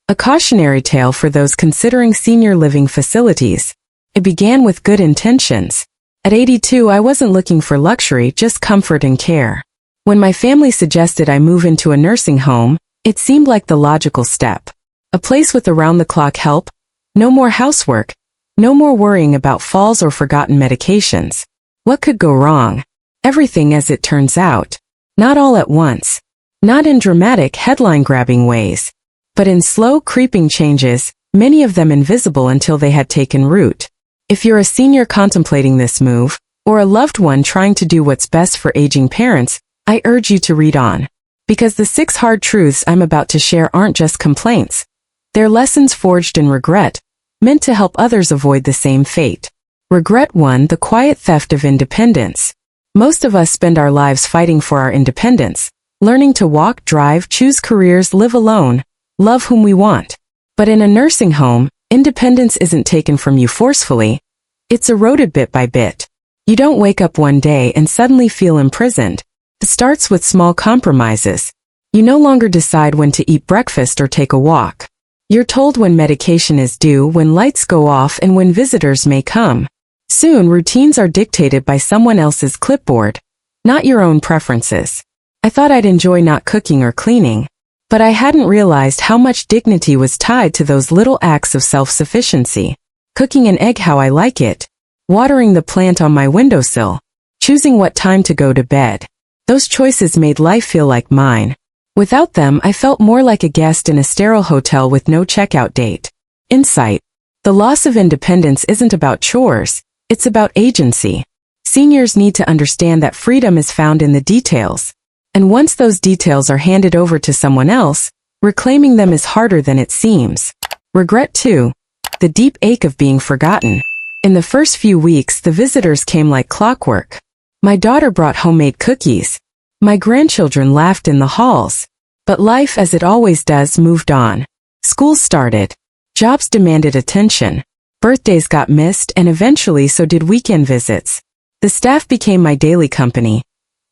A cautionary tale for those considering senior living facilities. It began with good intentions. At 82, I wasn't looking for luxury, just comfort and care. When my family suggested I move into a nursing home, it seemed like the logical step. A place with around-the-clock help, no more housework, no more worrying about falls or forgotten medications. What could go wrong? Everything, as it turns out. Not all at once. Not in dramatic, headline-grabbing ways. But in slow, creeping changes, many of them invisible until they had taken root. If you're a senior contemplating this move, or a loved one trying to do what's best for aging parents, I urge you to read on. Because the 6 hard truths I'm about to share aren't just complaints. They're lessons forged in regret, meant to help others avoid the same fate. Regret 1: the quiet theft of independence. Most of us spend our lives fighting for our independence, learning to walk, drive, choose careers, live alone, love whom we want. But in a nursing home, independence isn't taken from you forcefully. It's eroded bit by bit. You don't wake up one day and suddenly feel imprisoned. It starts with small compromises. You no longer decide when to eat breakfast or take a walk. You're told when medication is due, when lights go off, and when visitors may come. Soon, routines are dictated by someone else's clipboard, not your own preferences. I thought I'd enjoy not cooking or cleaning, but I hadn't realized how much dignity was tied to those little acts of self-sufficiency. Cooking an egg how I like it, watering the plant on my windowsill, choosing what time to go to bed. Those choices made life feel like mine. Without them, I felt more like a guest in a sterile hotel with no checkout date. Insight: the loss of independence isn't about chores, it's about agency. Seniors need to understand that freedom is found in the details. And once those details are handed over to someone else, reclaiming them is harder than it seems. Regret 2: the deep ache of being forgotten. In the first few weeks, the visitors came like clockwork. My daughter brought homemade cookies. My grandchildren laughed in the halls. But life, as it always does, moved on. School started. Jobs demanded attention. Birthdays got missed, and eventually so did weekend visits. The staff became my daily company.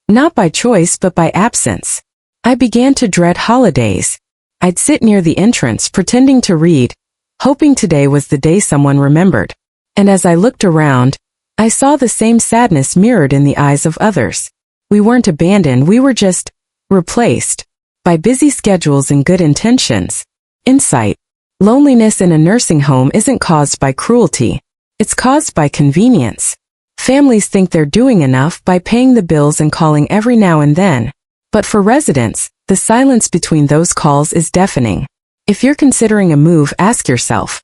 Not by choice, but by absence. I began to dread holidays. I'd sit near the entrance, pretending to read, hoping today was the day someone remembered. And as I looked around, I saw the same sadness mirrored in the eyes of others. We weren't abandoned, we were just replaced by busy schedules and good intentions. Insight: loneliness in a nursing home isn't caused by cruelty. It's caused by convenience. Families think they're doing enough by paying the bills and calling every now and then. But for residents, the silence between those calls is deafening. If you're considering a move, ask yourself,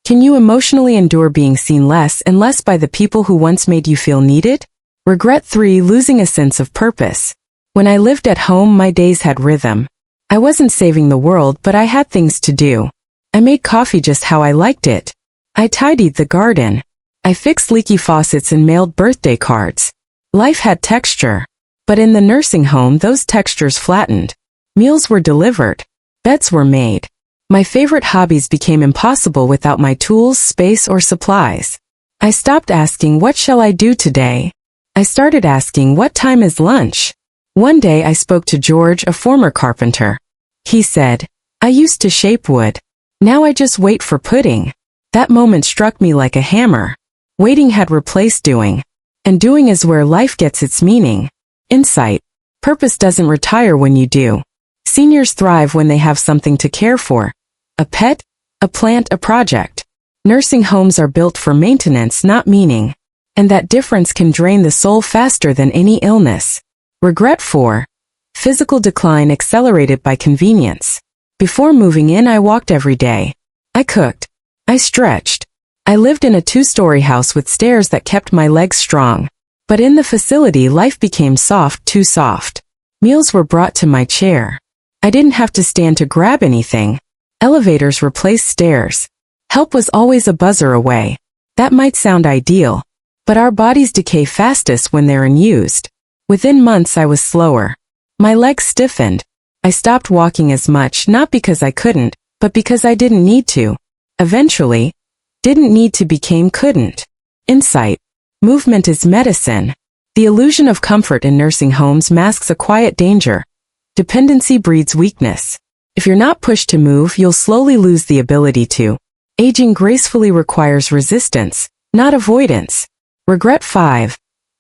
can you emotionally endure being seen less and less by the people who once made you feel needed? Regret 3: losing a sense of purpose. When I lived at home, my days had rhythm. I wasn't saving the world, but I had things to do. I made coffee just how I liked it. I tidied the garden. I fixed leaky faucets and mailed birthday cards. Life had texture. But in the nursing home, those textures flattened. Meals were delivered. Beds were made. My favorite hobbies became impossible without my tools, space, or supplies. I stopped asking, what shall I do today? I started asking, what time is lunch? One day I spoke to George, a former carpenter. He said, I used to shape wood. Now I just wait for pudding. That moment struck me like a hammer. Waiting had replaced doing. And doing is where life gets its meaning. Insight: purpose doesn't retire when you do. Seniors thrive when they have something to care for. A pet, a plant, a project. Nursing homes are built for maintenance, not meaning. And that difference can drain the soul faster than any illness. Regret 4: physical decline accelerated by convenience. Before moving in, I walked every day. I cooked. I stretched. I lived in a 2-story house with stairs that kept my legs strong. But in the facility, life became soft, too soft. Meals were brought to my chair. I didn't have to stand to grab anything. Elevators replaced stairs. Help was always a buzzer away. That might sound ideal. But our bodies decay fastest when they're unused. Within months I was slower. My legs stiffened. I stopped walking as much, not because I couldn't, but because I didn't need to. Eventually, didn't need to became couldn't. Insight: movement is medicine. The illusion of comfort in nursing homes masks a quiet danger. Dependency breeds weakness. If you're not pushed to move, you'll slowly lose the ability to. Aging gracefully requires resistance, not avoidance. Regret 5.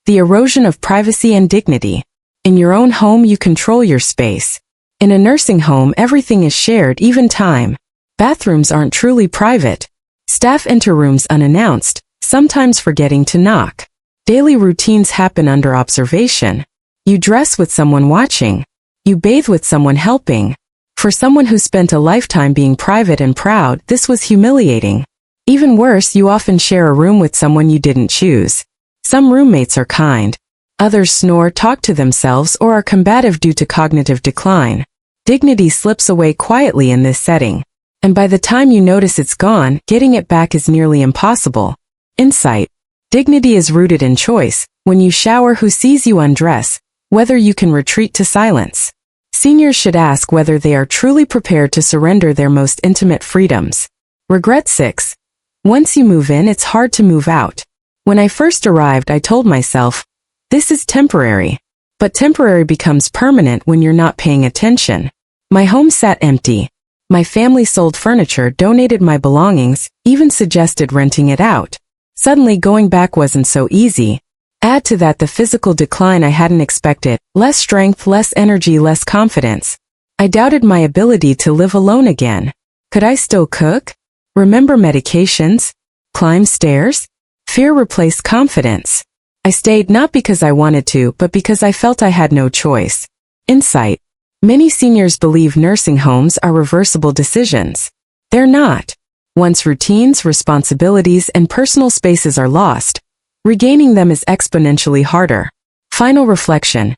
The erosion of privacy and dignity. In your own home, you control your space. In a nursing home, everything is shared, even time. Bathrooms aren't truly private. Staff enter rooms unannounced, sometimes forgetting to knock. Daily routines happen under observation. You dress with someone watching. You bathe with someone helping. For someone who spent a lifetime being private and proud, this was humiliating. Even worse, you often share a room with someone you didn't choose. Some roommates are kind. Others snore, talk to themselves, or are combative due to cognitive decline. Dignity slips away quietly in this setting. And by the time you notice it's gone, getting it back is nearly impossible. Insight. Dignity is rooted in choice. When you shower, who sees you undress? Whether you can retreat to silence. Seniors should ask whether they are truly prepared to surrender their most intimate freedoms. Regret 6. Once you move in, it's hard to move out. When I first arrived, I told myself, this is temporary. But temporary becomes permanent when you're not paying attention. My home sat empty. My family sold furniture, donated my belongings, even suggested renting it out. Suddenly going back wasn't so easy. Add to that the physical decline I hadn't expected, less strength, less energy, less confidence. I doubted my ability to live alone again. Could I still cook? Remember medications? Climb stairs? Fear replaced confidence. I stayed not because I wanted to, but because I felt I had no choice. Insight. Many seniors believe nursing homes are reversible decisions. They're not. Once routines, responsibilities, and personal spaces are lost, regaining them is exponentially harder. Final reflection.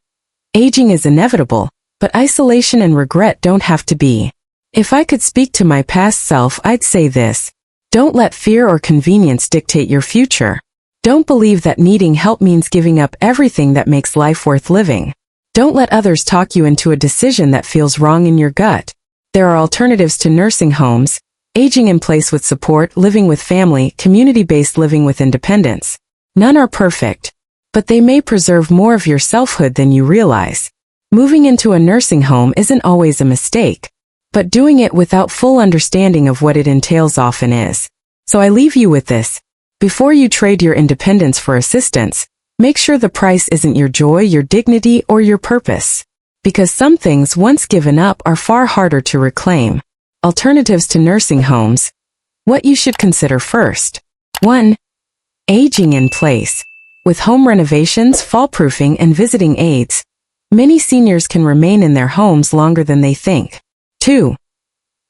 Aging is inevitable, but isolation and regret don't have to be. If I could speak to my past self, I'd say this. Don't let fear or convenience dictate your future. Don't believe that needing help means giving up everything that makes life worth living. Don't let others talk you into a decision that feels wrong in your gut. There are alternatives to nursing homes: aging in place with support, living with family, community-based living with independence. None are perfect, but they may preserve more of your selfhood than you realize. Moving into a nursing home isn't always a mistake, but doing it without full understanding of what it entails often is. So I leave you with this. Before you trade your independence for assistance, make sure the price isn't your joy, your dignity, or your purpose. Because some things once given up are far harder to reclaim. Alternatives to nursing homes. What you should consider first. 1. Aging in place. With home renovations, fall-proofing, and visiting aids, many seniors can remain in their homes longer than they think. 2.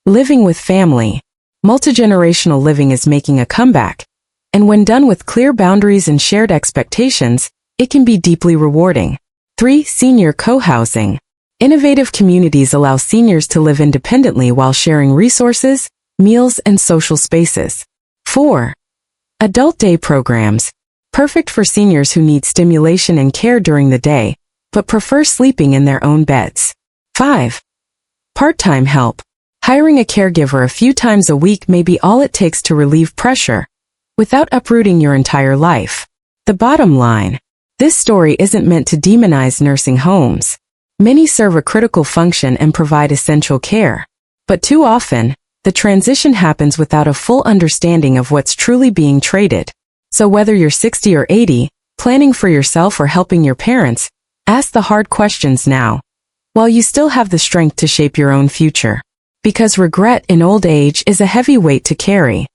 Living with family. Multigenerational living is making a comeback. And when done with clear boundaries and shared expectations, it can be deeply rewarding. 3. Senior co-housing. Innovative communities allow seniors to live independently while sharing resources, meals, and social spaces. 4. Adult day programs. Perfect for seniors who need stimulation and care during the day, but prefer sleeping in their own beds. 5. Part-time help. Hiring a caregiver a few times a week may be all it takes to relieve pressure, without uprooting your entire life. The bottom line. This story isn't meant to demonize nursing homes. Many serve a critical function and provide essential care. But too often, the transition happens without a full understanding of what's truly being traded. So whether you're 60 or 80, planning for yourself or helping your parents, ask the hard questions now, while you still have the strength to shape your own future. Because regret in old age is a heavy weight to carry.